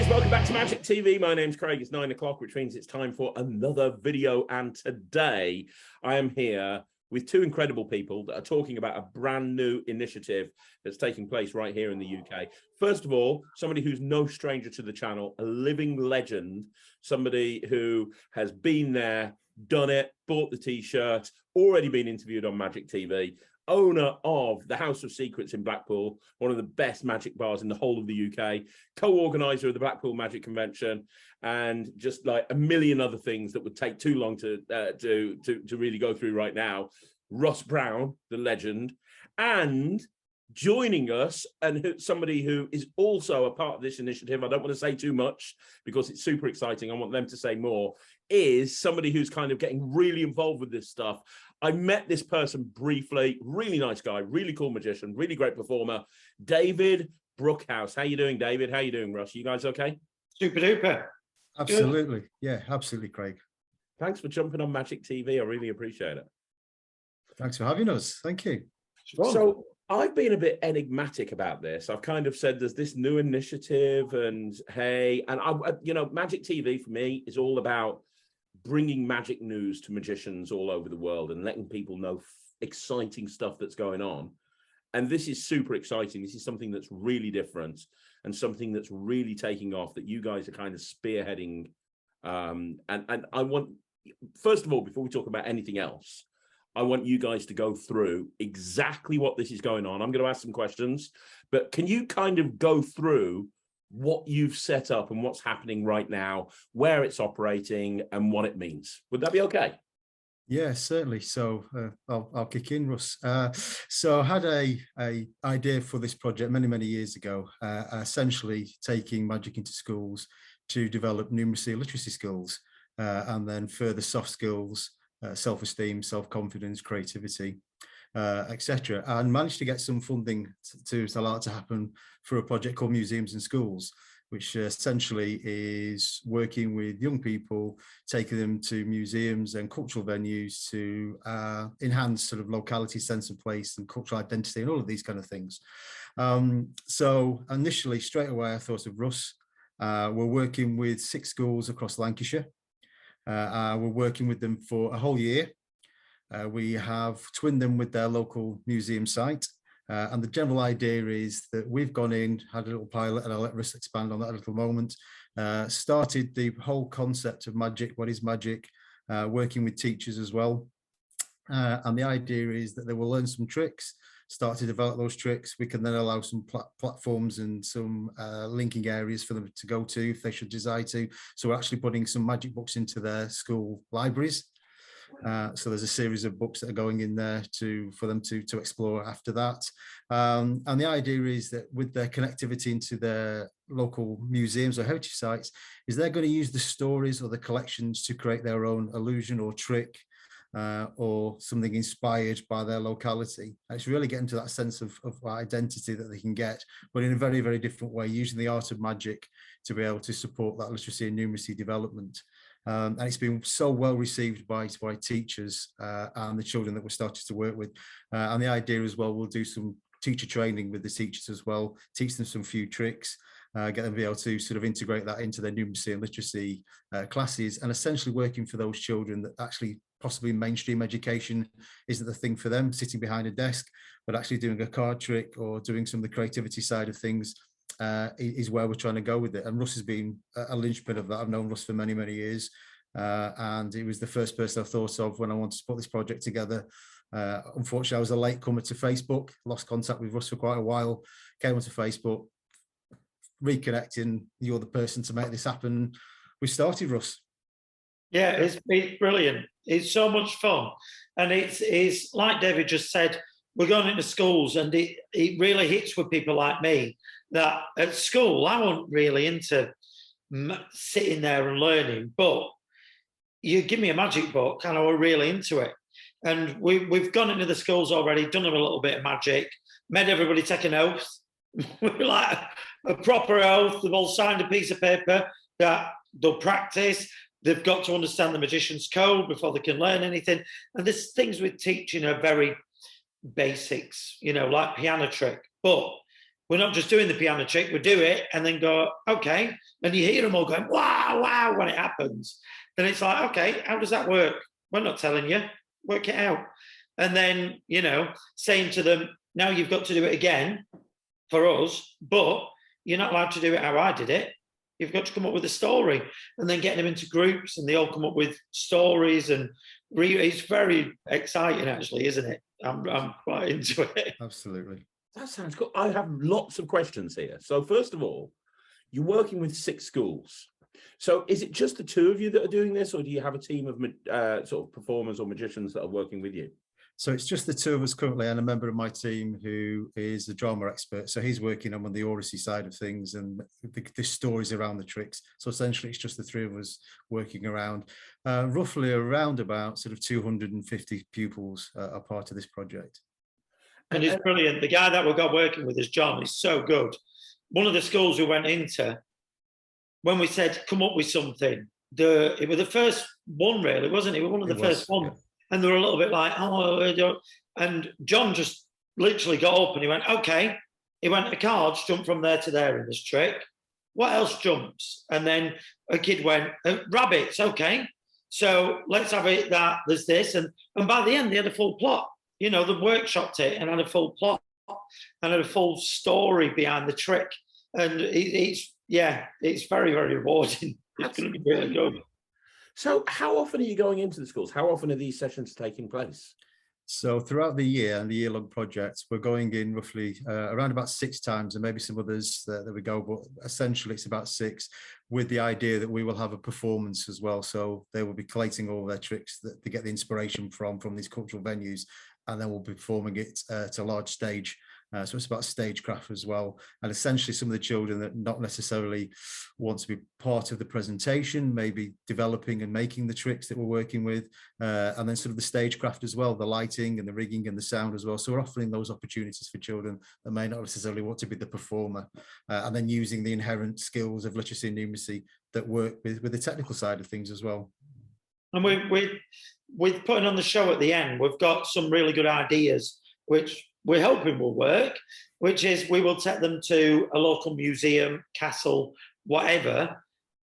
guys, welcome back to Magic TV. My name's Craig. It's 9 o'clock, which means it's time for another video. And today I am here with two incredible people that are talking about a brand new initiative that's taking place right here in the UK. First of all, somebody who's no stranger to the channel, a living legend, somebody who has been there, done it, bought the t-shirt, already been interviewed on Magic TV, owner of the House of Secrets in Blackpool, one of the best magic bars in the whole of the UK, co-organiser of the Blackpool Magic Convention, and just like a million other things that would take too long to really go through right now. Russ Brown, the legend, and joining us, and somebody who is also a part of this initiative, I don't want to say too much because it's super exciting, I want them to say more, is somebody who's kind of getting really involved with this stuff. I met this person briefly, really nice guy, really cool magician, really great performer, David Brookhouse. How you doing, David? How you doing, Russ? You guys okay? Super duper. Absolutely. Good. Yeah, absolutely, Craig. Thanks for jumping on Magic TV. I really appreciate it. Thanks for having us. Thank you. So I've been a bit enigmatic about this. I've kind of said there's this new initiative and hey, and you know, Magic TV for me is all about bringing magic news to magicians all over the world and letting people know exciting stuff that's going on. And this is super exciting. This is something that's really different and something that's really taking off that you guys are kind of spearheading. And I want, first of all, before we talk about anything else, I want you guys to go through exactly what this is going on. I'm going to ask some questions, but can you kind of go through what you've set up and what's happening right now, where it's operating and what it means? Would that be okay? Yeah, certainly. So I'll kick in, Russ. So I had a idea for this project many years ago, essentially taking magic into schools to develop numeracy and literacy skills, and then further soft skills, self-esteem, self-confidence, creativity, etc., and managed to get some funding to allow it to happen for a project called Museums and Schools, which essentially is working with young people, taking them to museums and cultural venues to enhance sort of locality, sense of place and cultural identity and all of these kind of things. So initially, straight away, I thought of Russ. We're working with 6 schools across Lancashire. We're working with them for a whole year. We have twinned them with their local museum site. And the general idea is that we've gone in, had a little pilot, and I'll let Russ expand on that a little moment, started the whole concept of magic, what is magic, working with teachers as well. And the idea is that they will learn some tricks, start to develop those tricks. We can then allow some platforms and some linking areas for them to go to if they should desire to. So we're actually putting some magic books into their school libraries. So there's a series of books that are going in there for them to explore after that. And the idea is that with their connectivity into their local museums or heritage sites, is they're going to use the stories or the collections to create their own illusion or trick, or something inspired by their locality. And it's really getting to that sense of identity that they can get, but in a very different way, using the art of magic to be able to support that literacy and numeracy development. And it's been so well received by teachers and the children that we're starting to work with. And the idea as well, we'll do some teacher training with the teachers as well, teach them some few tricks, get them to be able to sort of integrate that into their numeracy and literacy classes, and essentially working for those children that actually possibly mainstream education isn't the thing for them, sitting behind a desk, but actually doing a card trick or doing some of the creativity side of things is where we're trying to go with it. And Russ has been a linchpin of that. I've known Russ for many years, and he was the first person I thought of when I wanted to put this project together. Unfortunately, I was a late comer to Facebook, lost contact with Russ for quite a while, came onto Facebook, reconnecting, you're the person to make this happen. We started, Russ. Yeah, it's brilliant. It's so much fun. And it's like David just said, we're going into schools, and it really hits with people like me that at school, I wasn't really into sitting there and learning, but you give me a magic book and I were really into it. And we've gone into the schools already, done a little bit of magic, made everybody take an oath. Like a proper oath. They've all signed a piece of paper that they'll practice. They've got to understand the magician's code before they can learn anything. And there's things with teaching are very basics, you know, like piano trick. But we're not just doing the piano trick, we do it and then go, okay. And you hear them all going, wow, wow, when it happens. Then it's like, okay, how does that work? We're not telling you, work it out. And then, you know, saying to them, now you've got to do it again for us, but you're not allowed to do it how I did it. You've got to come up with a story, and then getting them into groups and they all come up with stories, and it's very exciting actually, isn't it? I'm quite into it. Absolutely. That sounds cool. I have lots of questions here. So first of all, you're working with 6 schools. So is it just the 2 of you that are doing this, or do you have a team of sort of performers or magicians that are working with you? So it's just the 2 of us currently, and a member of my team who is a drama expert. So he's working on the oracy side of things and the stories around the tricks. So essentially it's just the 3 of us working around. Roughly around about sort of 250 pupils are part of this project. And it's brilliant. The guy that we've got working with is John. He's so good. One of the schools we went into, when we said, come up with something, it was the first one really, wasn't it? It was one of the first ones. Yeah. And they were a little bit like, oh, and John just literally got up and he went, okay. He went, a cards jump from there to there in this trick. What else jumps? And then a kid went, rabbits, okay. So let's have it that there's this. And by the end, they had a full plot. You know, they workshopped it and had a full plot and had a full story behind the trick. And it's very, very rewarding. It's going to be really good. So how often are you going into the schools? How often are these sessions taking place? So throughout the year and the year-long projects, we're going in roughly around about 6 times, and maybe some others that we go, but essentially it's about 6, with the idea that we will have a performance as well. So they will be collating all their tricks that they get the inspiration from these cultural venues, and then we'll be performing it to a large stage. So it's about stagecraft as well. And essentially some of the children that not necessarily want to be part of the presentation, maybe developing and making the tricks that we're working with, and then sort of the stagecraft as well, the lighting and the rigging and the sound as well. So we're offering those opportunities for children that may not necessarily want to be the performer, and then using the inherent skills of literacy and numeracy that work with the technical side of things as well. And with putting on the show at the end, we've got some really good ideas, which we're hoping will work, which is we will take them to a local museum, castle, whatever.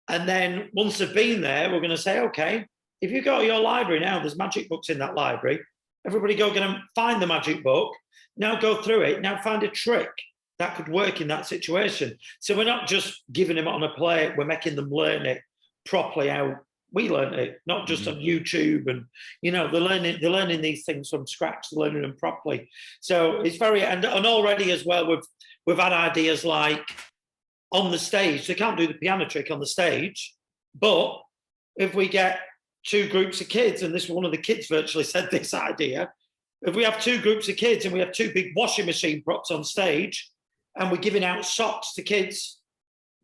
And then once they've been there, we're going to say, okay, if you go to your library now, there's magic books in that library. Everybody go get them, find the magic book. Now go through it. Now find a trick that could work in that situation. So we're not just giving them it on a plate. We're making them learn it properly how we learned it, not just on YouTube. And, you know, they're learning these things from scratch, they're learning them properly. So it's very, and already as well, we've had ideas like on the stage, they can't do the piano trick on the stage, but if we get 2 groups of kids, and this one of the kids virtually said this idea, if we have 2 groups of kids and we have 2 big washing machine props on stage and we're giving out socks to kids,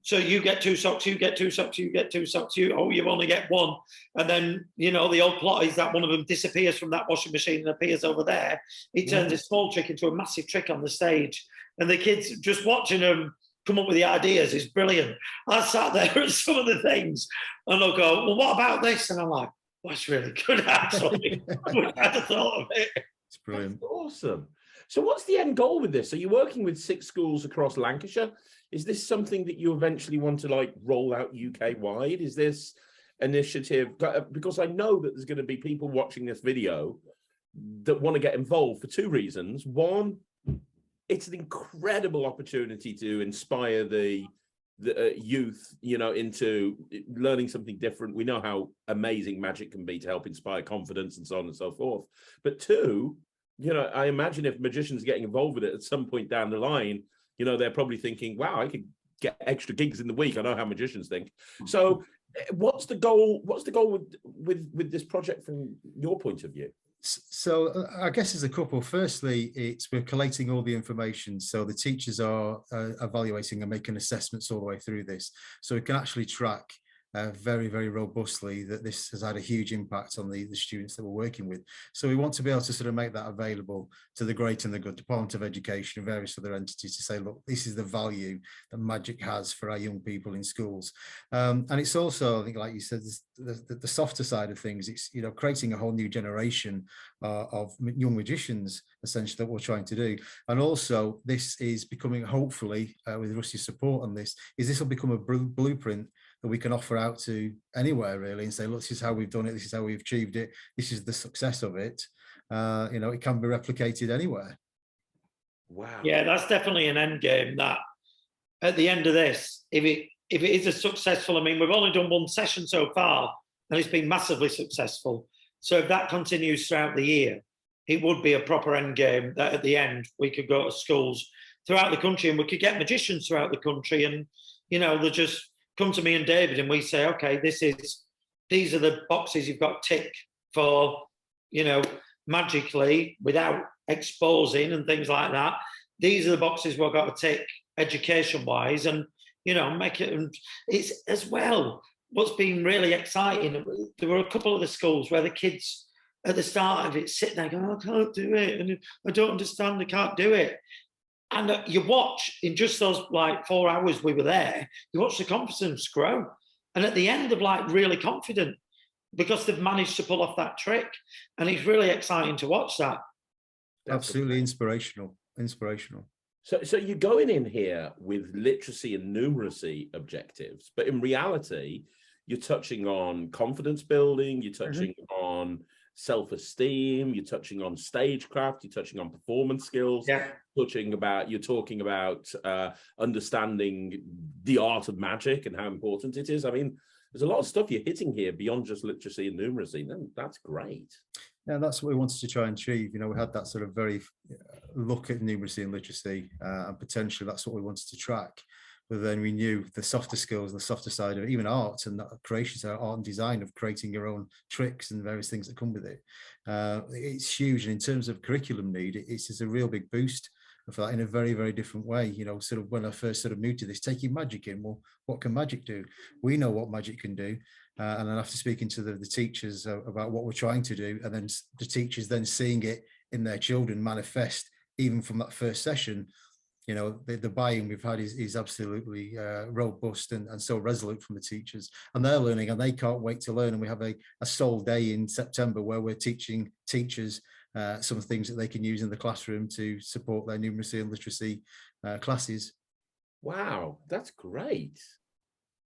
so you get 2 socks, you get 2 socks, you get 2 socks, you only get 1. And then, you know, the old plot is that one of them disappears from that washing machine and appears over there. He turns a small trick into a massive trick on the stage. And the kids just watching them come up with the ideas is brilliant. I sat there at some of the things and they'll go, well, what about this? And I'm like, well, that's really good, actually. I hadn't thought of it. It's brilliant. That's awesome. So what's the end goal with this? Are you working with 6 schools across Lancashire? Is this something that you eventually want to like roll out UK wide? Is this initiative, because I know that there's going to be people watching this video that want to get involved for 2 reasons. One, it's an incredible opportunity to inspire the youth, you know, into learning something different. We know how amazing magic can be to help inspire confidence and so on and so forth. But 2, you know, I imagine if magicians are getting involved with it at some point down the line, you know, they're probably thinking, wow, I could get extra gigs in the week. I know how magicians think. So what's the goal? What's the goal with this project from your point of view? So I guess there's a couple. Firstly, we're collating all the information. So the teachers are evaluating and making assessments all the way through this. So we can actually track very, very robustly that this has had a huge impact on the students that we're working with. So we want to be able to sort of make that available to the great and the good, Department of Education and various other entities, to say, look, this is the value that magic has for our young people in schools. And it's also, I think, like you said, the softer side of things. It's, you know, creating a whole new generation of young magicians, essentially, that we're trying to do. And also, this is becoming, hopefully, with Russ's support on this, this will become a blueprint that we can offer out to anywhere, really, and say, look, this is how we've done it, this is how we've achieved it, this is the success of it. You know, it can be replicated anywhere. Wow. Yeah, that's definitely an end game. That at the end of this, if it is a successful, I mean, we've only done one session so far, and it's been massively successful. So if that continues throughout the year, it would be a proper end game that at the end we could go to schools throughout the country and we could get magicians throughout the country, and, you know, they just come to me and David and we say, okay, these are the boxes you've got to tick for, you know, magically, without exposing and things like that. These are the boxes we've got to tick education wise, and, you know, make it. And it's, as well, what's been really exciting, there were a couple of the schools where the kids at the start of it sit there going, I can't do it, and I don't understand, I can't do it. And you watch, in just those like 4 hours we were there, you watch the confidence grow. And at the end, they're like really confident because they've managed to pull off that trick. And it's really exciting to watch that. Absolutely inspirational. So you're going in here with literacy and numeracy objectives, but in reality, you're touching on confidence building, you're touching on self-esteem, you're touching on stagecraft, you're touching on performance skills, you're talking about understanding the art of magic and how important it is. I mean, there's a lot of stuff you're hitting here beyond just literacy and numeracy. That's great. Yeah, that's what we wanted to try and achieve. You know, we had that sort of very look at numeracy and literacy, and potentially that's what we wanted to track. But then we knew the softer skills, the softer side of it, even art and creation, so art and design of creating your own tricks and various things that come with it. It's huge. And in terms of curriculum need, it's a real big boost for that in a very, very different way. You know, sort of when I first sort of moved to this, taking magic in, well, what can magic do? We know what magic can do. And then after speaking to the teachers about what we're trying to do, and then the teachers then seeing it in their children manifest, even from that first session, you know, the buy-in we've had is absolutely robust and so resolute from the teachers, and they're learning and they can't wait to learn. And we have a sole day in September where we're teaching teachers some things that they can use in the classroom to support their numeracy and literacy classes. Wow, that's great.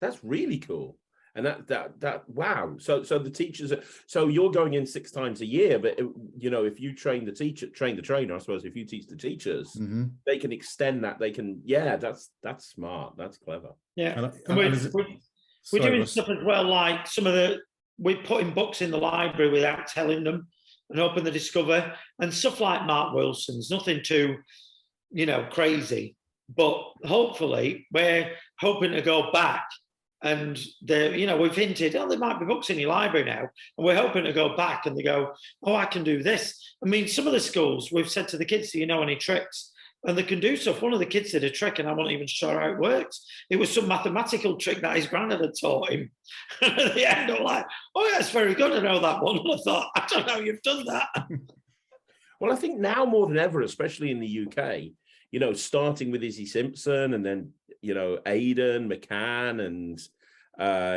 That's really cool. And that wow. So the teachers, so you're going in 6 times a year, but you know, if you train the trainer, I suppose, if you teach the teachers, they can extend that. They can, that's smart. That's clever. Yeah. We're doing stuff as well, like we're putting books in the library without telling them and hoping they discover, and stuff like Mark Wilson's, nothing too, you know, crazy, but hopefully we're hoping to go back. And you know, we've hinted, there might be books in your library now, and we're hoping to go back and they go, oh, I can do this. I mean, some of the schools, we've said to the kids, do you know any tricks? And they can do stuff. One of the kids did a trick, and I wasn't even sure how it works. It was some mathematical trick that his granddad had taught him. And at the end, I'm like, oh, yeah, it's very good, I know that one. And I thought, I don't know how you've done that. Well, I think now more than ever, especially in the UK, you know, starting with Izzy Simpson, and then, you know, Aidan McCann, and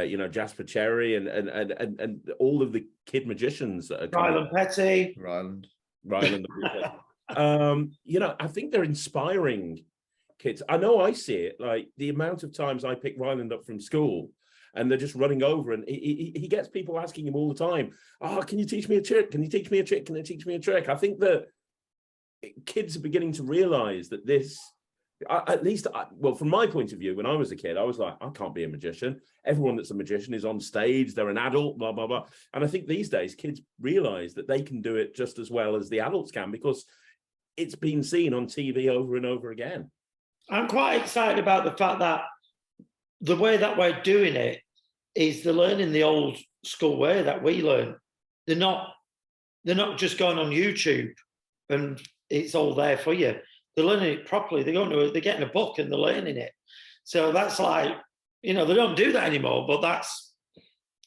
you know, Jasper Cherry, and all of the kid magicians that are Ryland Petty, Ryland. You know, I think they're inspiring kids. I know I see it, like the amount of times I pick Ryland up from school and they're just running over, and he gets people asking him all the time, oh, can you teach me a trick? Can you teach me a trick? Can you teach me a trick? I think that kids are beginning to realize that this, at least, well, from my point of view, when I was a kid, I was like, I can't be a magician. Everyone that's a magician is on stage, they're an adult, blah, blah, blah. And I think these days kids realize that they can do it just as well as the adults can, because it's been seen on TV over and over again. I'm quite excited about the fact that the way that we're doing it is they're learning the old school way that we learn. They're not just going on YouTube and it's all there for you. They're learning it properly. They're getting a book and they're learning it. So that's like, you know, they don't do that anymore, but that's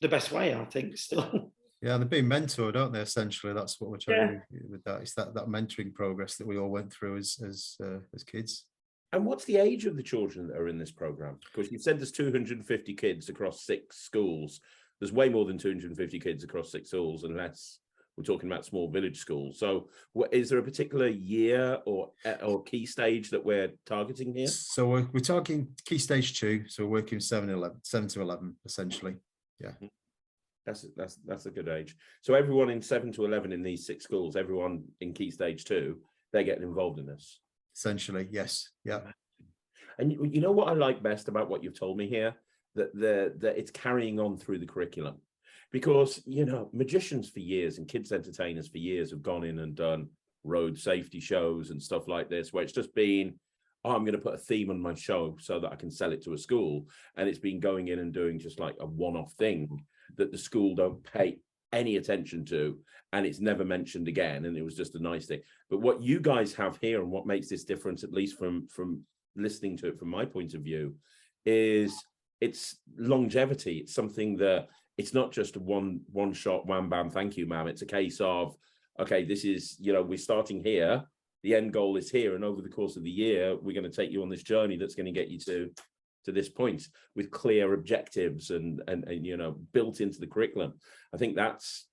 the best way, I think, still. Yeah, they're being mentored, aren't they? Essentially, that's what we're trying to do with that. It's that mentoring progress that we all went through as kids. And what's the age of the children that are in this program? Because you said there's 250 kids across 6 schools. There's way more than 250 kids across 6 schools, unless we're talking about small village schools. So is there a particular year or key stage that we're targeting here? So we're talking key stage 2. So we're working 7 to 11, essentially. Yeah. That's a good age. So everyone in 7 to 11 in these 6 schools, everyone in key stage 2, they're getting involved in this. Essentially, yes. Yeah. And you know what I like best about what you've told me here? That it's carrying on through the curriculum. Because, you know, magicians for years and kids entertainers for years have gone in and done road safety shows and stuff like this, where it's just been, oh, I'm going to put a theme on my show so that I can sell it to a school. And it's been going in and doing just like a one-off thing that the school don't pay any attention to, and it's never mentioned again. And it was just a nice thing. But what you guys have here, and what makes this difference, at least from listening to it from my point of view, is it's longevity. It's something that it's not just a one shot, wham, bam, thank you, ma'am. It's a case of, okay, this is, you know, we're starting here. The end goal is here. And over the course of the year, we're going to take you on this journey that's going to get you to this point with clear objectives and you know, built into the curriculum. I think that's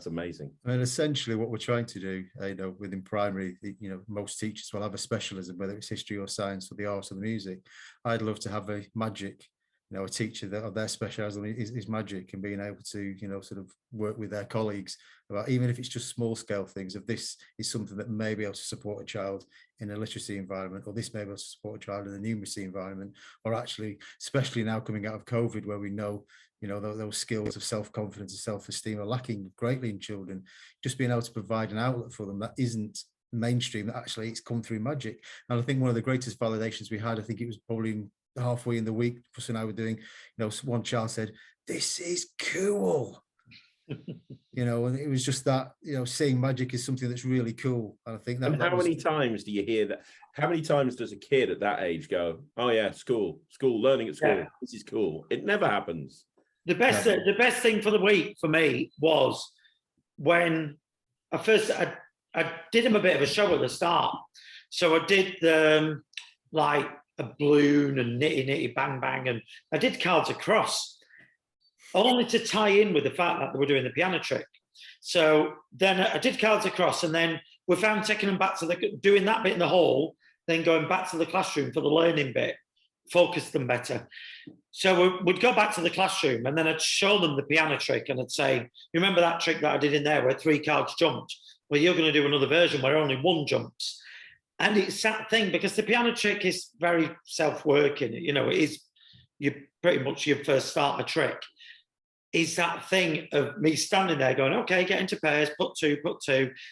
amazing. I mean, essentially what we're trying to do, you know, within primary, you know, most teachers will have a specialism, whether it's history or science or the arts or the music. I'd love to have a magic, you know, a teacher that their specialism is magic, and being able to, you know, sort of work with their colleagues about, even if it's just small scale things, of this is something that may be able to support a child in a literacy environment, or this may be able to support a child in a numeracy environment, or actually, especially now coming out of COVID, where we know, you know, those skills of self-confidence and self-esteem are lacking greatly in children, just being able to provide an outlet for them that isn't mainstream, that actually it's come through magic. And I think one of the greatest validations we had, I think it was probably halfway in the week, Russ and I were doing, you know, one child said, "This is cool." You know, and it was just that, you know, seeing magic is something that's really cool. And I think that. And how many times do you hear that? How many times does a kid at that age go, "Oh yeah, school, learning at school, yeah, this is cool"? It never happens. The best thing for the week for me was when I did him a bit of a show at the start. So I did like a balloon and nitty bang bang, and I did cards across, only to tie in with the fact that they were doing the piano trick. So then I did cards across, and then we found taking them back to doing that bit in the hall, then going back to the classroom for the learning bit, focus them better. So we'd go back to the classroom, and then I'd show them the piano trick, and I'd say, "You remember that trick that I did in there where 3 cards jumped? Well, you're going to do another version where only 1 jumps." And it's that thing, because the piano trick is very self-working, you know, it is, you pretty much your first starter trick. Is that thing of me standing there going, "Okay, get into pairs, put two,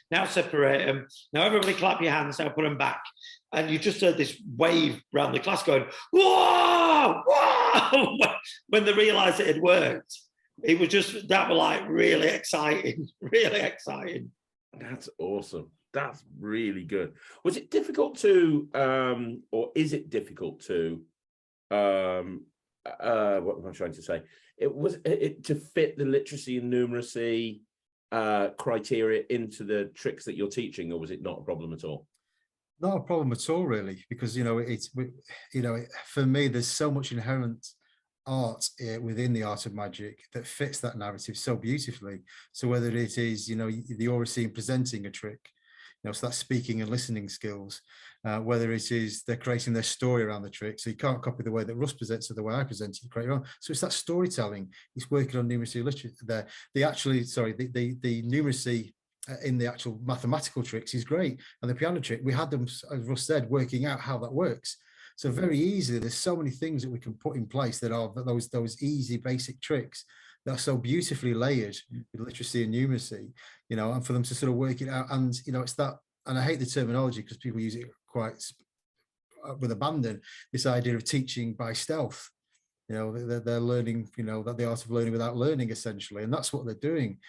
now separate them, now everybody clap your hands, now put them back." And you just heard this wave around the class going, "Whoa, whoa," when they realised it had worked. It was just, that was like really exciting, really exciting. That's awesome. That's really good. Was it difficult to, or is it difficult to, what am I trying to say? To fit the literacy and numeracy criteria into the tricks that you're teaching, or was it not a problem at all? Not a problem at all, really, because, you know, for me, there's so much inherent art within the art of magic that fits that narrative so beautifully. So whether it is, you know, the aura scene presenting a trick, you know, so that's speaking and listening skills, whether it is they're creating their story around the trick. So you can't copy the way that Russ presents or the way I present it, you create your own. So it's that storytelling. It's working on numeracy literature there. The numeracy in the actual mathematical tricks is great. And the piano trick, we had them, as Russ said, working out how that works. So very easily, there's so many things that we can put in place that are those easy basic tricks that are so beautifully layered with literacy and numeracy, you know, and for them to sort of work it out. And, you know, it's that, and I hate the terminology because people use it quite with abandon, this idea of teaching by stealth. You know, they're learning, you know, that the art of learning without learning, essentially. And that's what they're doing.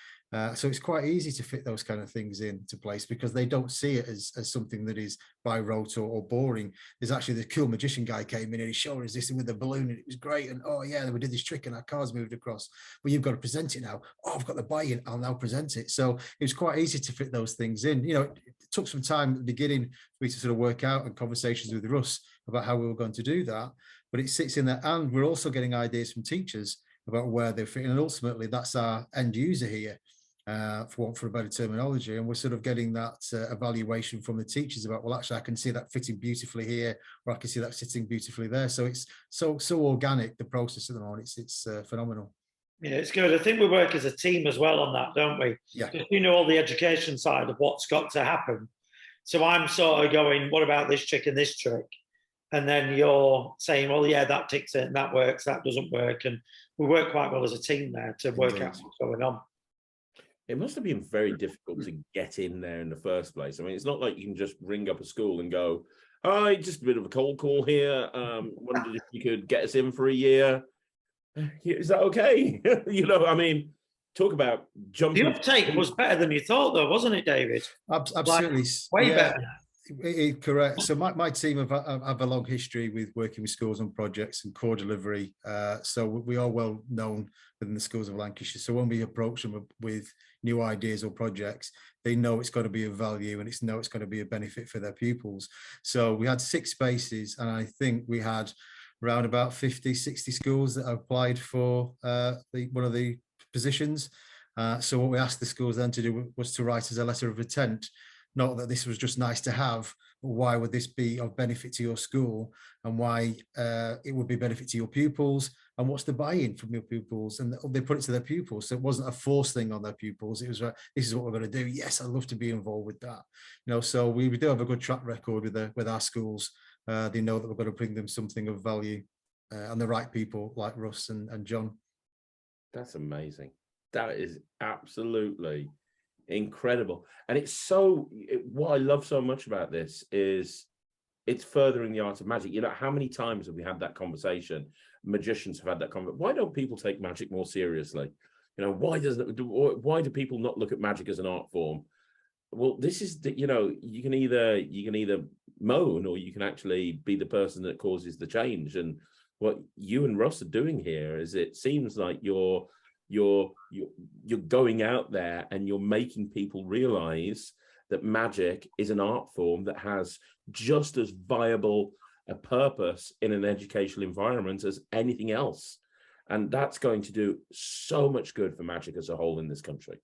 So it's quite easy to fit those kind of things into place because they don't see it as something that is by rote or boring. There's actually the cool magician guy came in and he showed us this with the balloon and it was great. And oh yeah, we did this trick and our cards moved across. Well, you've got to present it now. Oh, I've got the buy-in. I'll now present it. So it was quite easy to fit those things in. You know, it took some time at the beginning for me to sort of work out and conversations with Russ about how we were going to do that. But it sits in there, and we're also getting ideas from teachers about where they're fitting. And ultimately, that's our end user here. For a better terminology, and we're sort of getting that evaluation from the teachers about, well, actually I can see that fitting beautifully here, or I can see that sitting beautifully there. So it's so organic, the process at the moment. It's phenomenal. Yeah, it's good. I think we work as a team as well on that, don't we? Yeah. You know, all the education side of what's got to happen. So I'm sort of going, what about this trick and this trick? And then you're saying, well, yeah, that ticks it and that works, that doesn't work. And we work quite well as a team there to work out what's going on. It must have been very difficult to get in there in the first place. I mean, it's not like you can just ring up a school and go, "Hi, just a bit of a cold call here. Wondered if you could get us in for a year. Is that okay?" You know, I mean, talk about jumping. The uptake was better than you thought, though, wasn't it, David? Absolutely, way better. Correct. So my team have a long history with working with schools on projects and core delivery. So we are well known within the schools of Lancashire. So when we approach them with new ideas or projects, they know it's going to be of value and it's going to be a benefit for their pupils. So we had 6 spaces, and I think we had around about 50, 60 schools that applied for one of the positions. So what we asked the schools then to do was to write as a letter of intent. Not that this was just nice to have, but why would this be of benefit to your school, and why it would be benefit to your pupils, and what's the buy-in from your pupils? And they put it to their pupils. So it wasn't a forced thing on their pupils. It was, this is what we're going to do. Yes, I'd love to be involved with that. You know, so we do have a good track record with our schools. They know that we're going to bring them something of value, and the right people like Russ and John. That's amazing. That is absolutely incredible. And it's so, what I love so much about this is it's furthering the art of magic. You know, how many times have we had that conversation? Magicians have had that conversation. Why don't people take magic more seriously? You know, why do people not look at magic as an art form? Well, this is the, you know, you can either moan, or you can actually be the person that causes the change. And what you and Russ are doing here is, it seems like you're going out there and you're making people realize that magic is an art form that has just as viable a purpose in an educational environment as anything else. And that's going to do so much good for magic as a whole in this country.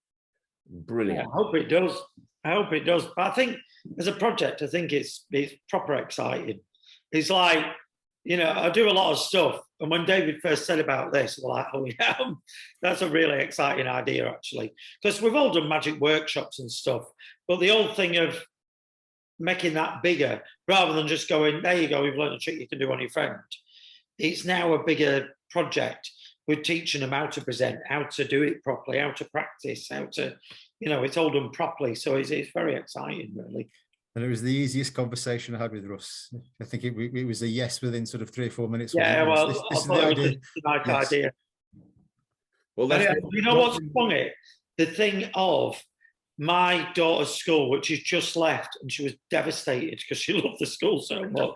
Brilliant. Yeah, I hope it does. I hope it does. But I think as a project, I think it's proper exciting. It's like, you know, I do a lot of stuff. And when David first said about this, we're like, oh yeah, that's a really exciting idea, actually. Because we've all done magic workshops and stuff. But the old thing of making that bigger, rather than just going, there you go, we've learned a trick you can do on your friend. It's now a bigger project. We're teaching them how to present, how to do it properly, how to practice, how to, you know, it's all done properly. So it's very exciting, really. And it was the easiest conversation I had with Russ. I think it was a yes within sort of 3 or 4 minutes. Yeah, well, this is the idea. A nice idea. Well, that's you know what's funny? The thing of my daughter's school, which she's just left, and she was devastated because she loved the school so much.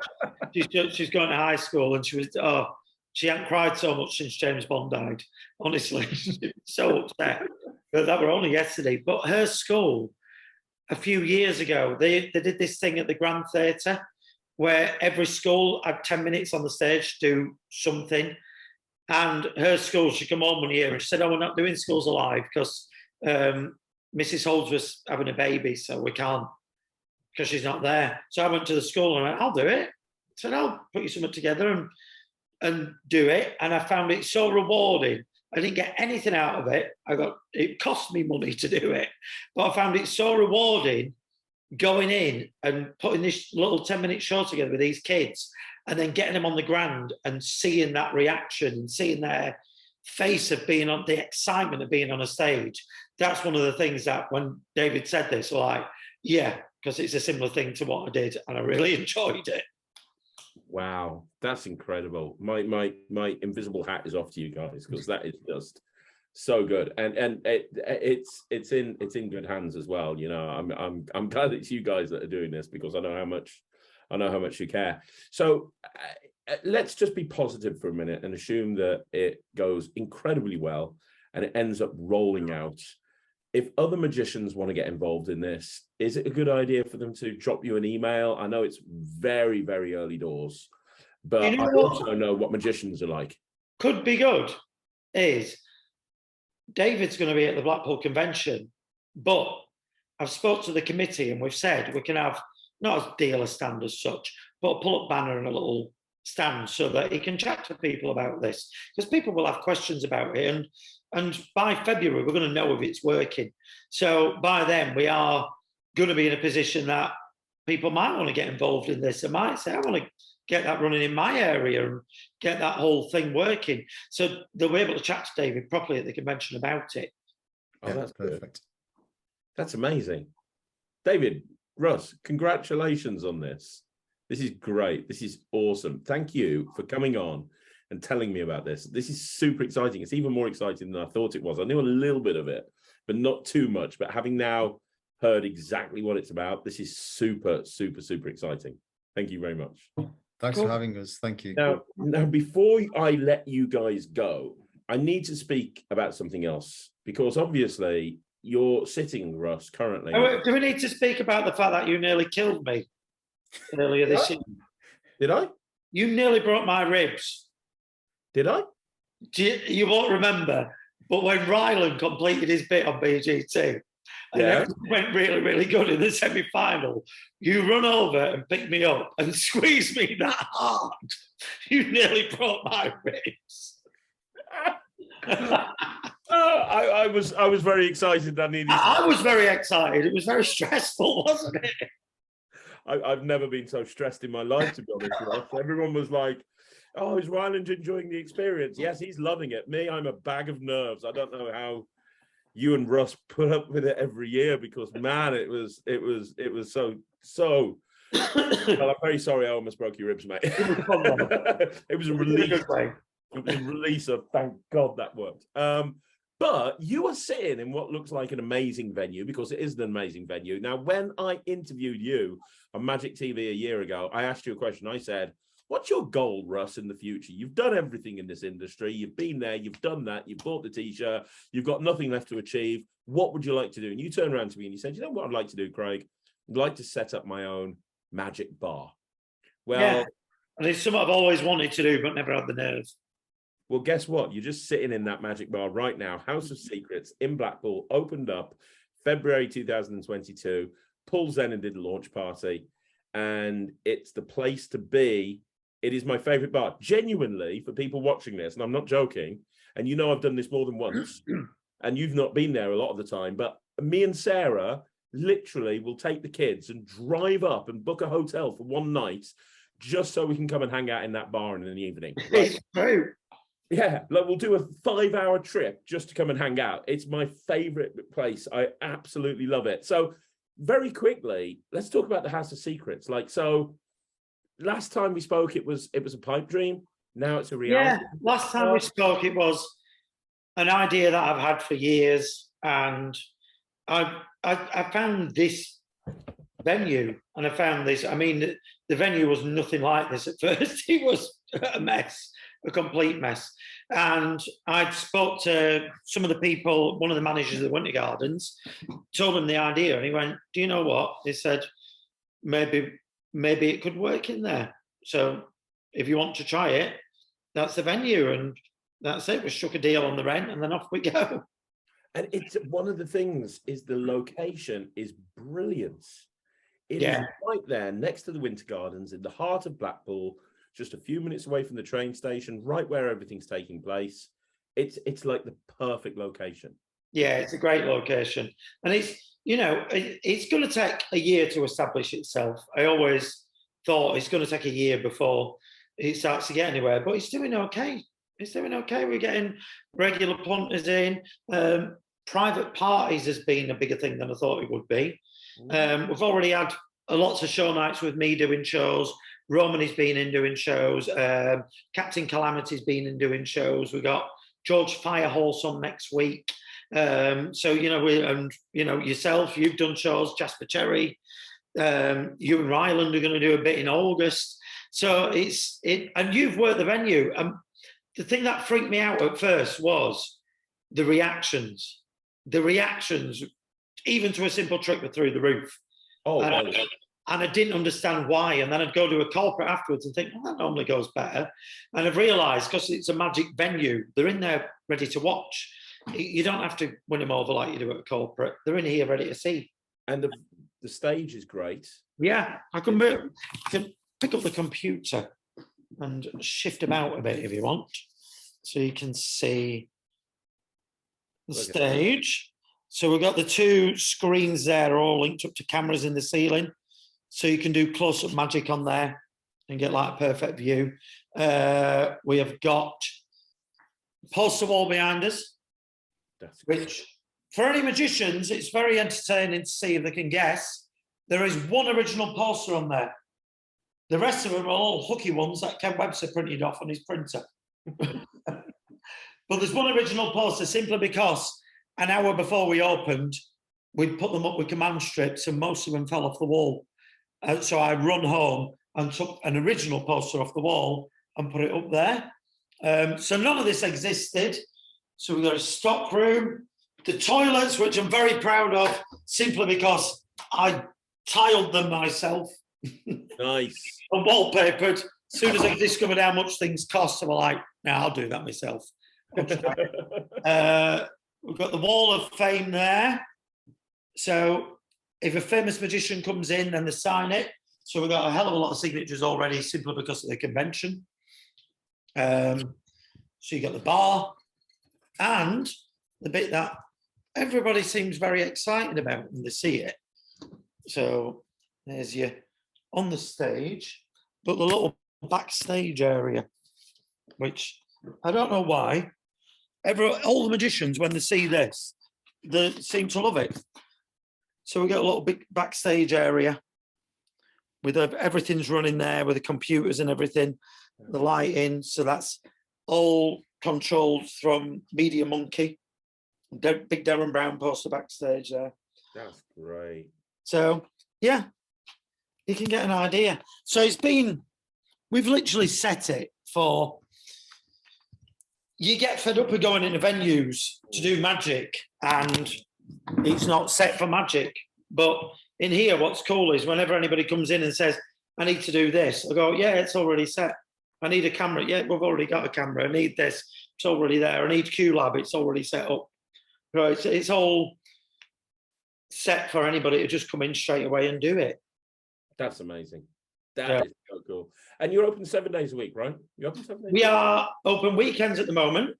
she's going to high school, and she hadn't cried so much since James Bond died. Honestly, she was so upset. But that were only yesterday. But her school, a few years ago, they did this thing at the Grand Theatre where every school had 10 minutes on the stage to do something. And her school, she came home one year and she said, oh, we're not doing Schools Alive because Mrs. Holds was having a baby, so we can't, because she's not there. So I went to the school and I went, I'll do it. I said, I'll put you something together and do it. And I found it so rewarding. I didn't get anything out of it. It cost me money to do it, but I found it so rewarding going in and putting this little 10-minute show together with these kids, and then getting them on the ground and seeing that reaction and seeing their face of being on the excitement of being on a stage. That's one of the things that when David said this, like, yeah, because it's a similar thing to what I did and I really enjoyed it. Wow, that's incredible. My invisible hat is off to you guys, because that is just So good, and it's in good hands as well. You know, I'm glad it's you guys that are doing this, because I know how much you care. So let's just be positive for a minute and assume that it goes incredibly well and it ends up rolling out. If other magicians want to get involved in this, is it a good idea for them to drop you an email? I know it's very, very early doors, but I also know what magicians are like. Could be good is David's going to be at the Blackpool Convention, but I've spoke to the committee and we've said we can have not a dealer stand as such, but a pull-up banner and a little stand so that he can chat to people about this, because people will have questions about it, and by February we're going to know if it's working. So by then we are going to be in a position that people might want to get involved in this. They might say, I want to get that running in my area and get that whole thing working. So they'll be able to chat to David properly at the convention about it. Oh, yeah, that's perfect. That's amazing. David, Russ, congratulations on this. This is great. This is awesome. Thank you for coming on and telling me about this. This is super exciting. It's even more exciting than I thought it was. I knew a little bit of it, but not too much. But having now heard exactly what it's about, this is super, super, super exciting. Thank you very much. Thanks for having us. Thank you. Now, before I let you guys go, I need to speak about something else, because obviously you're sitting, Russ, currently. Do we need to speak about the fact that you nearly killed me earlier this year? Did I? You nearly broke my ribs. Did I? You won't remember, but when Ryland completed his bit on BGT, and everything went really, really good in the semi-final, you run over and pick me up and squeeze me that hard. You nearly broke my ribs. I was very excited. I was very excited. It was very stressful, wasn't it? I've never been so stressed in my life, to be honest, Russ. Everyone was like, oh, is Ryland enjoying the experience? Yes, he's loving it. Me, I'm a bag of nerves. I don't know how you and Russ put up with it every year, because man, it was so well, I'm very sorry I almost broke your ribs, mate. It was a release. It was a release of, thank God that worked. But you are sitting in what looks like an amazing venue, because it is an amazing venue. Now, when I interviewed you on Magic TV a year ago, I asked you a question. I said, what's your goal, Russ, in the future? You've done everything in this industry. You've been there. You've done that. You've bought the T-shirt. You've got nothing left to achieve. What would you like to do? And you turned around to me and you said, you know what I'd like to do, Craig? I'd like to set up my own magic bar. Well, yeah. And it's something I've always wanted to do, but never had the nerve. Well, guess what? You're just sitting in that magic bar right now. House of Secrets in Blackpool opened up February 2022. Paul Zenon did a launch party, and it's the place to be. It is my favorite bar, genuinely, for people watching this, and I'm not joking. And you know I've done this more than once, and you've not been there a lot of the time, but me and Sarah literally will take the kids and drive up and book a hotel for one night just so we can come and hang out in that bar in the evening. It's true. Yeah, like we'll do a 5-hour trip just to come and hang out. It's my favorite place. I absolutely love it. So very quickly, let's talk about the House of Secrets. Like, so last time we spoke, it was a pipe dream. Now it's a reality. Yeah, last time we spoke, it was an idea that I've had for years, and I found this venue, and I found this. I mean, the venue was nothing like this at first. It was a mess, a complete mess. And I spoke to some of the people, one of the managers of the Winter Gardens, told him the idea, and he went, "Do you know what?" He said, maybe it could work in there. So if you want to try it, that's the venue. And that's it. We struck a deal on the rent, and then off we go. And it's one of the things is the location is brilliant. It is right there next to the Winter Gardens in the heart of Blackpool, just a few minutes away from the train station, right where everything's taking place. It's like the perfect location. Yeah, it's a great location. And it's, you know, it's going to take a year to establish itself. I always thought it's going to take a year before it starts to get anywhere, but it's doing okay. It's doing okay. We're getting regular punters in. Private parties has been a bigger thing than I thought it would be. We've already had lots of show nights with me doing shows. Roman has been in doing shows. Captain Calamity's been in doing shows. We got George Firehorse on next week. So, you know, yourself, you've done shows, Jasper Cherry, you and Ryland are going to do a bit in August. So and you've worked the venue. The thing that freaked me out at first was the reactions. The reactions, even to a simple trick, were through the roof. Oh, and I didn't understand why. And then I'd go to a corporate afterwards and think, well, that normally goes better. And I've realised, because it's a magic venue, they're in there ready to watch. You don't have to win them over like you do at a corporate. They're in here ready to see. And the stage is great. Yeah, I can pick up the computer and shift about a bit if you want, so you can see the stage. So we've got the two screens there, all linked up to cameras in the ceiling, so you can do close-up magic on there and get like a perfect view. We have got poster wall behind us, which for any magicians, it's very entertaining to see if they can guess. There is one original poster on there. The rest of them are all hooky ones that Ken Webster printed off on his printer. But there's one original poster simply because an hour before we opened, we put them up with command strips and most of them fell off the wall. So I run home and took an original poster off the wall and put it up there. So none of this existed. So we've got a stock room, the toilets, which I'm very proud of, simply because I tiled them myself. Nice. And wallpapered. As soon as I discovered how much things cost, I was like, "No, I'll do that myself." We've got the Wall of Fame there. So if a famous magician comes in, then they sign it. So we've got a hell of a lot of signatures already, simply because of the convention. So you got the bar and the bit that everybody seems very excited about when they see it. So there's you on the stage, but the little backstage area, which I don't know why. All the magicians, when they see this, they seem to love it. So we got a little big backstage area with everything's running there with the computers and everything, the lighting. So that's all controlled from Media Monkey. Big Darren Brown poster backstage there. That's great. So yeah, you can get an idea. So we've literally set it for, you get fed up with going into venues to do magic and it's not set for magic. But in here, what's cool is whenever anybody comes in and says, I need to do this, I go, yeah, it's already set. I need a camera. Yeah, we've already got a camera. I need this. It's already there. I need QLab. It's already set up. Right, it's all set for anybody to just come in straight away and do it. That's amazing. That is so cool. And you're open 7 days a week, right? You're open 7 days? We are open weekends at the moment,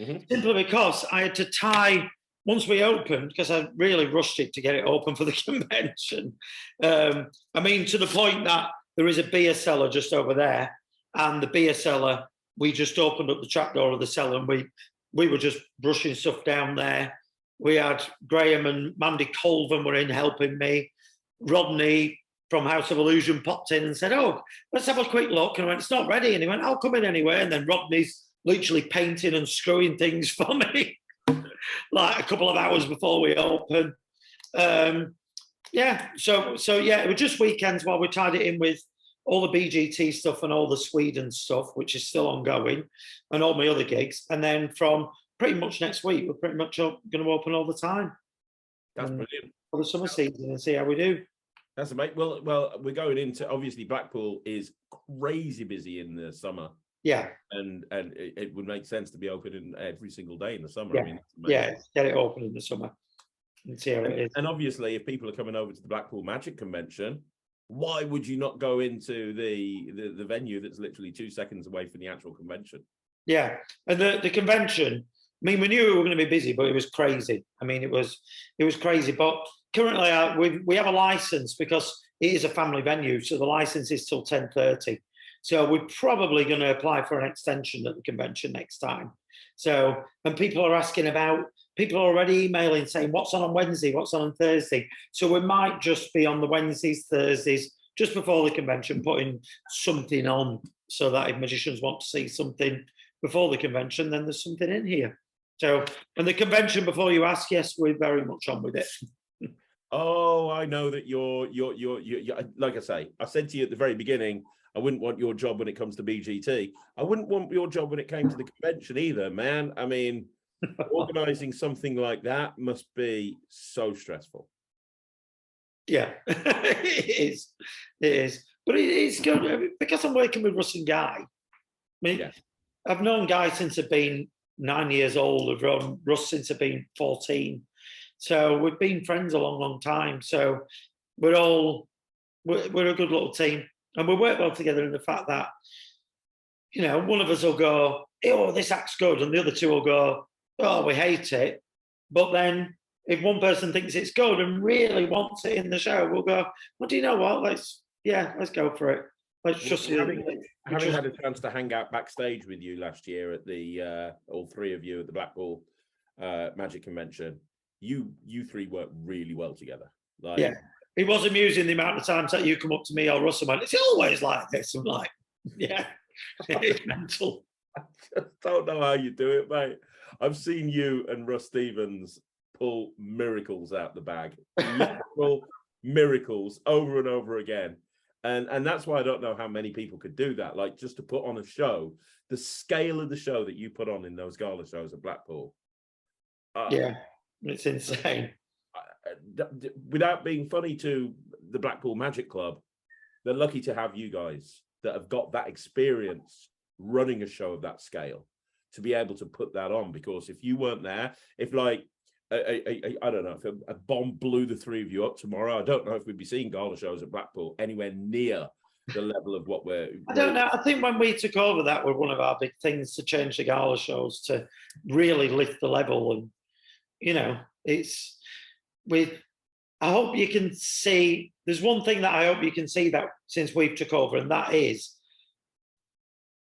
Mm-hmm. simply because I had to tie, once we opened, because I really rushed it to get it open for the convention. I mean, to the point that there is a beer cellar just over there, and the beer cellar, we just opened up the trapdoor of the cellar and we were just brushing stuff down there. We had Graham and Mandy Colvin were in helping me. Rodney from House of Illusion popped in and said, oh, let's have a quick look. And I went, it's not ready. And he went, I'll come in anyway. And then Rodney's literally painting and screwing things for me like a couple of hours before we open. Yeah, so yeah, it was just weekends while we tied it in with all the BGT stuff and all the Sweden stuff, which is still ongoing, and all my other gigs. And then from pretty much next week, we're pretty much going to open all the time. That's brilliant. For the summer season and see how we do. That's amazing. Well, we're going into, obviously Blackpool is crazy busy in the summer. Yeah. And it would make sense to be open in every single day in the summer. Yeah, I mean, yeah, get it open in the summer and see how it is. And obviously, if people are coming over to the Blackpool Magic Convention, why would you not go into the venue that's literally 2 seconds away from the actual convention? Yeah, and the convention, I mean, we knew we were going to be busy, but it was crazy. I mean, it was crazy. But currently, we have a license because it is a family venue, so the license is till 10:30. So we're probably going to apply for an extension at the convention next time. So, and people are asking about, people are already emailing saying, what's on Wednesday, what's on Thursday? So we might just be on the Wednesdays, Thursdays, just before the convention, putting something on so that if magicians want to see something, before the convention, then there's something in here. So, and the convention before you ask, yes, we're very much on with it. Oh, I know that you're like I say, I said to you at the very beginning, I wouldn't want your job when it comes to BGT. I wouldn't want your job when it came to the convention either, man. I mean, organising something like that must be so stressful. Yeah, it is. It is. But it's good because I'm working with Russ and Guy. I mean, yeah. I've known Guy since I've been 9 years old. I've known Russ since I've been 14. So we've been friends a long, long time. So we're a good little team. And we work well together in the fact that, you know, one of us will go, oh, this act's good. And the other two will go, oh, we hate it. But then if one person thinks it's good and really wants it in the show, we'll go, well, do you know what? Let's go for it. Let's just having had a chance to hang out backstage with you last year at the all three of you at the Blackpool Magic Convention, you three work really well together. Like, yeah, it was amusing the amount of times that you come up to me or Russ and went, it's always like this. I'm like, yeah, it's mental. I just don't know how you do it, mate. I've seen you and Russ Stevens pull miracles out the bag, literal miracles over and over again. And that's why I don't know how many people could do that. Like, just to put on a show, the scale of the show that you put on in those gala shows at Blackpool. Yeah, it's insane. Without being funny to the Blackpool Magic Club, they're lucky to have you guys that have got that experience running a show of that scale to be able to put that on. Because if you weren't there, if like, I don't know, if a bomb blew the three of you up tomorrow, I don't know if we'd be seeing gala shows at Blackpool anywhere near the level of what we're... I don't know. I think when we took over, that was one of our big things, to change the gala shows to really lift the level. And, you know, I hope you can see, there's one thing that I hope you can see that since we've took over, and that is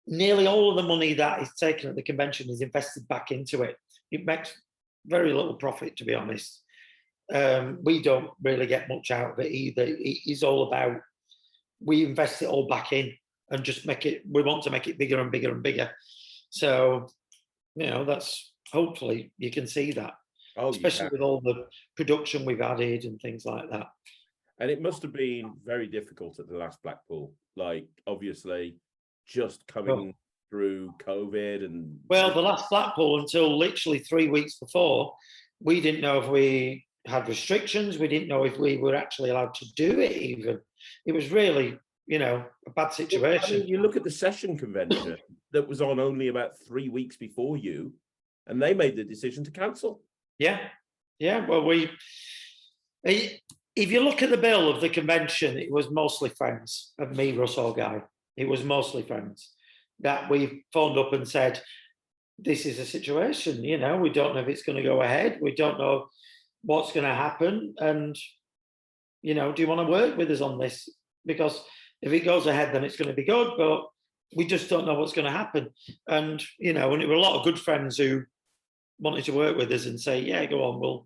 nearly all of the money that is taken at the convention is invested back into it. It makes very little profit, to be honest. We don't really get much out of it either. It is all about, we invest it all back in and just we want to make it bigger and bigger and bigger. So, you know, that's, hopefully you can see that. Oh, especially with all the production we've added and things like that. And it must have been very difficult at the last Blackpool, like obviously just coming through COVID and... Well, the last Blackpool, until literally 3 weeks before, we didn't know if we had restrictions. We didn't know if we were actually allowed to do it even. It was really, you know, a bad situation. I mean, you look at the session convention that was on only about 3 weeks before you, and they made the decision to cancel. Yeah, yeah. Well, if you look at the bill of the convention, it was mostly friends of me, Russ or Guy. It was mostly friends that we phoned up and said, this is a situation, you know, we don't know if it's going to go ahead. We don't know what's going to happen. And, you know, do you want to work with us on this? Because if it goes ahead, then it's going to be good, but we just don't know what's going to happen. And, you know, and it were a lot of good friends who wanted to work with us and say, yeah, go on,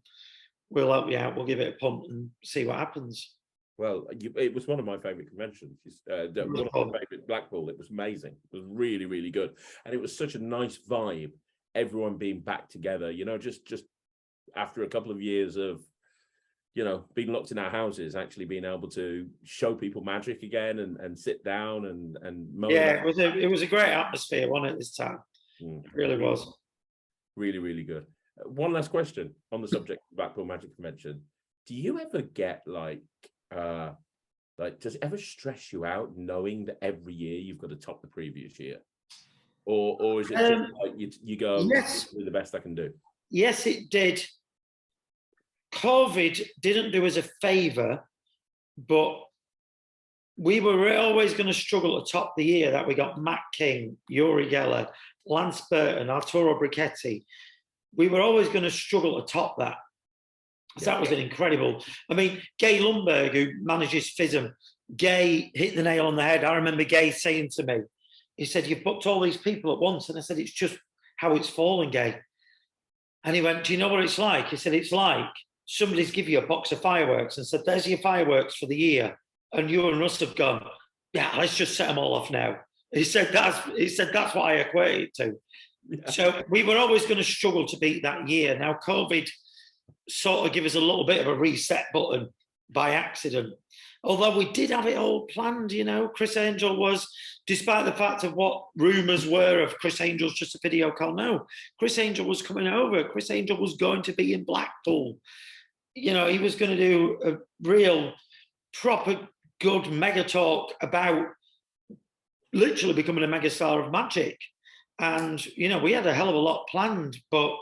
we'll help you out, we'll give it a punt and see what happens. Well, it was one of my favourite conventions. One of my favourite Blackpool. It was amazing. It was really, really good. And it was such a nice vibe, everyone being back together, you know, just after a couple of years of, you know, being locked in our houses, actually being able to show people magic again and sit down and yeah, it was a great atmosphere, wasn't it, this time? It really was. Really, really good. One last question on the subject of Blackpool Magic Convention. Do you ever get like does it ever stress you out knowing that every year you've got to top the previous year? Or is it just like you go, yes, the best I can do? Yes, it did. COVID didn't do us a favour, but we were always going to struggle to top the year that we got Matt King, Uri Geller, Lance Burton, Arturo Brichetti. We were always going to struggle to top that. So that was an incredible. I mean, Gay Lundberg, who manages FISM, Gay hit the nail on the head. I remember Gay saying to me, he said, you've booked all these people at once. And I said, it's just how it's fallen, Gay. And he went, do you know what it's like? He said, it's like somebody's give you a box of fireworks and said, there's your fireworks for the year. And you and Russ have gone, yeah, let's just set them all off now. He said that's what I equate it to. Yeah. So we were always going to struggle to beat that year. Now COVID sort of gave us a little bit of a reset button by accident. Although we did have it all planned, you know. Chris Angel was, despite the fact of what rumours were of Chris Angel's just a video call, no, Chris Angel was coming over. Chris Angel was going to be in Blackpool. You know, he was going to do a real, proper, good mega talk about literally becoming a mega star of magic. And, you know, we had a hell of a lot planned, but,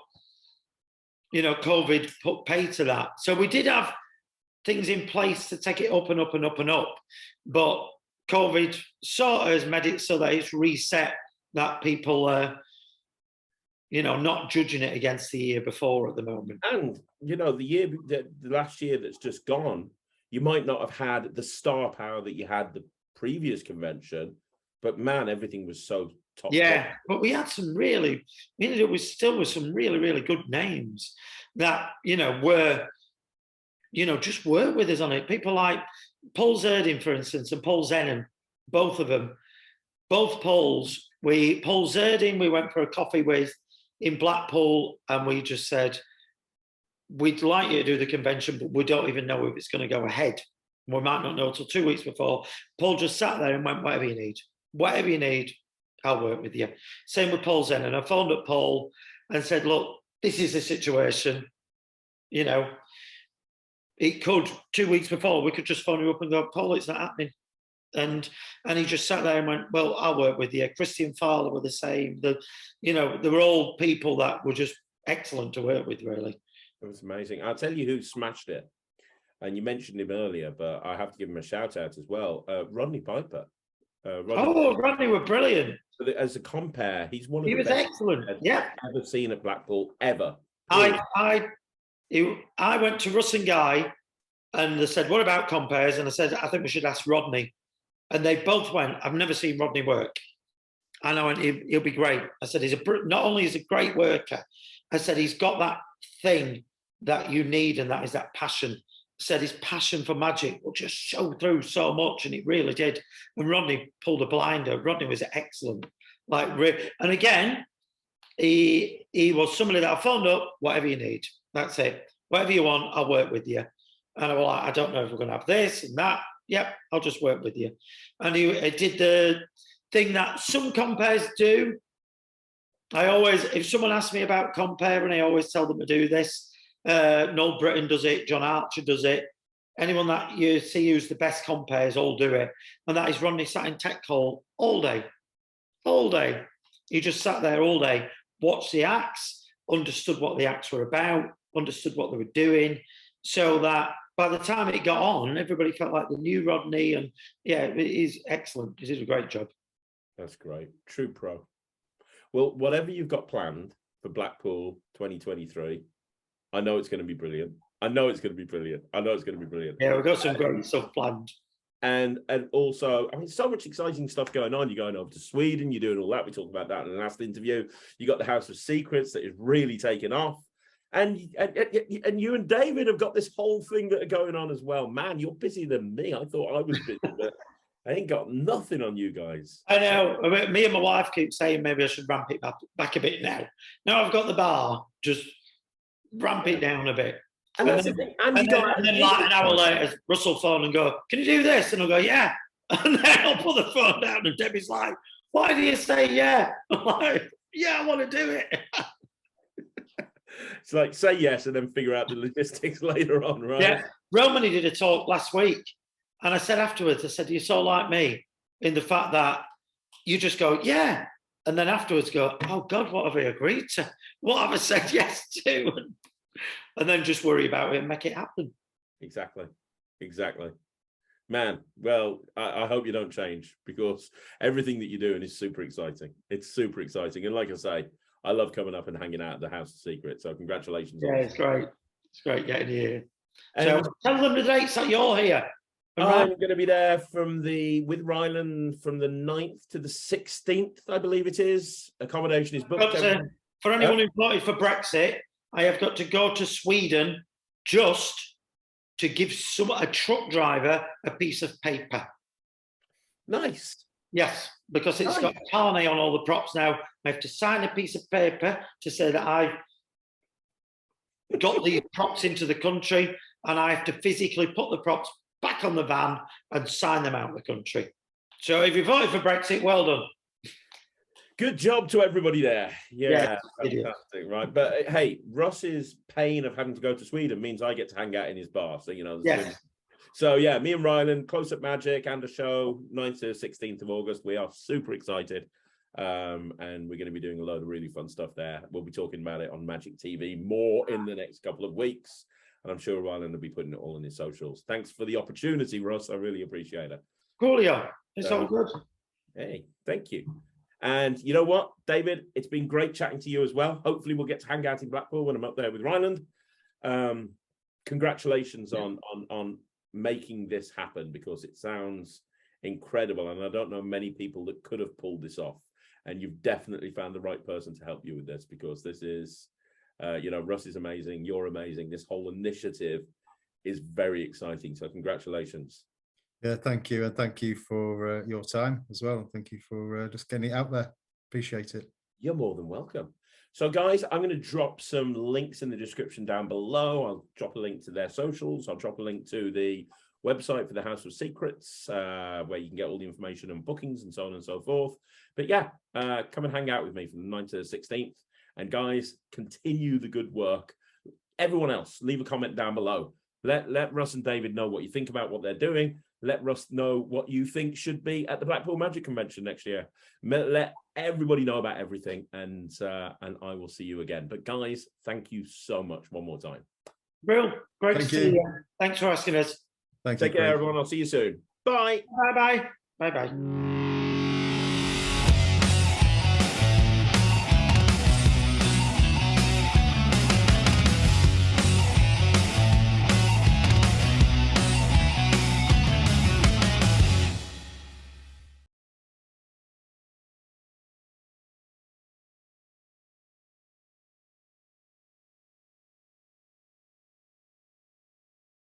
you know, COVID put pay to that. So we did have things in place to take it up and up and up and up. But COVID sort of has made it so that it's reset that people are, you know, not judging it against the year before at the moment. And, you know, the last year that's just gone, you might not have had the star power that you had the previous convention, but man, everything was so top. Yeah, but we had some really, you know, it was still with some really, really good names that, you know, were, you know, just work with us on it. People like Paul Zerdin, for instance, and Paul Zenon, both of them, both Pauls. Paul Zerdin, we went for a coffee with in Blackpool, and we just said, we'd like you to do the convention, but we don't even know if it's going to go ahead. We might not know until 2 weeks before. Paul just sat there and went, whatever you need, I'll work with you. Same with Paul Zenon. I phoned up Paul and said, look, this is the situation, you know. It could, 2 weeks before, we could just phone you up and go, Paul, it's not happening. And he just sat there and went, well, I'll work with you. Christian Fowler were the same. You know, they were all people that were just excellent to work with, really. It was amazing. I'll tell you who smashed it. And you mentioned him earlier, but I have to give him a shout out as well. Rodney Piper. Rodney were brilliant. As a compare, he's one of the best excellent. Yeah, I've ever seen at Blackpool ever. I went to Russ and Guy, and they said, "What about compares?" And I said, "I think we should ask Rodney." And they both went, "I've never seen Rodney work." And I went, "He'll be great." I said, "Not only is he a great worker," I said, "he's got that thing that you need, and that is that passion." I said his passion for magic will just show through so much, and it really did. And Rodney pulled a blinder. Rodney was excellent. And again, he was somebody that I phoned up, whatever you need. That's it. Whatever you want, I'll work with you. And I was like, I don't know if we're going to have this and that. Yep, I'll just work with you. And he did the thing that some compares do. If someone asks me about comparing, I always tell them to do this. Noel Britton does it. John Archer does it. Anyone that you see who's the best compares all do it. And that is Rodney sat in tech hall all day. All day. He just sat there all day, watched the acts, understood what the acts were about, understood what they were doing, so that by the time it got on, everybody felt like they knew Rodney. And yeah, he's excellent. He did a great job. That's great. True pro. Well, whatever you've got planned for Blackpool 2023, I know it's going to be brilliant. I know it's going to be brilliant. Yeah, we've got some great stuff planned. And also, I mean, so much exciting stuff going on. You're going over to Sweden, you're doing all that. We talked about that in the last interview. You got the House of Secrets that is really taking off. And you and David have got this whole thing that are going on as well. Man, you're busier than me. I thought I was busy, but I ain't got nothing on you guys. I know. Me and my wife keep saying maybe I should ramp it back a bit now. Now I've got the bar, just ramp it down a bit. And that's the thing. And then like an hour later, Russell phone and go, "Can you do this?" And I'll go, "Yeah." And then I'll put the phone down and Debbie's like, "Why do you say yeah?" I'm like, "Yeah, I want to do it." It's like, say yes and then figure out the logistics later on, right? Yeah. Romany did a talk last week. And I said afterwards, I said, "You're so like me in the fact that you just go, yeah." And then afterwards go, "Oh God, what have I agreed to? What have I said yes to?" And then just worry about it and make it happen. Exactly. Man, well, I hope you don't change, because everything that you're doing is super exciting. It's super exciting. And like I say, I love coming up and hanging out at the House of Secrets. So congratulations. Yeah, it's great. It's great getting here. So tell them the dates that you're here. I'm going to be there with Ryland from the 9th to the 16th, I believe it is. Accommodation is booked. For anyone who voted for Brexit, I have got to go to Sweden just to give a truck driver a piece of paper. Nice. Yes, because it's got Carney on all the props now. I have to sign a piece of paper to say that I've got these props into the country, and I have to physically put the props back on the van and sign them out of the country. So if you voted for Brexit, well done. Good job to everybody there. Yeah, yes, fantastic, right? But hey, Russ's pain of having to go to Sweden means I get to hang out in his bar. So, you know, yes. So yeah, me and Ryland, Close Up Magic and a show, 9th to 16th of August. We are super excited. And we're going to be doing a load of really fun stuff there. We'll be talking about it on Magic TV more in the next couple of weeks. And I'm sure Ryland will be putting it all in his socials. Thanks for the opportunity, Russ. I really appreciate it. Coolio. It's all good. Hey, thank you. And you know what, David, it's been great chatting to you as well. Hopefully we'll get to hang out in Blackpool when I'm up there with Ryland. Congratulations on making this happen, because it sounds incredible. And I don't know many people that could have pulled this off. And you've definitely found the right person to help you with this, because this is, you know, Russ is amazing. You're amazing. This whole initiative is very exciting. So congratulations. Yeah, thank you. And thank you for your time as well. Thank you for just getting it out there. Appreciate it. You're more than welcome. So guys, I'm going to drop some links in the description down below. I'll drop a link to their socials. I'll drop a link to the website for the House of Secrets, where you can get all the information and bookings and so on and so forth. But yeah, come and hang out with me from the 9th to the 16th. And guys, continue the good work. Everyone else, leave a comment down below. Let Russ and David know what you think about what they're doing. Let Russ know what you think should be at the Blackpool Magic Convention next year. Let everybody know about everything, and I will see you again. But guys, thank you so much one more time. Brill, great to see you. Thanks for asking us. Thank you. Take care, everyone. I'll see you soon. Bye. Bye-bye. Bye-bye.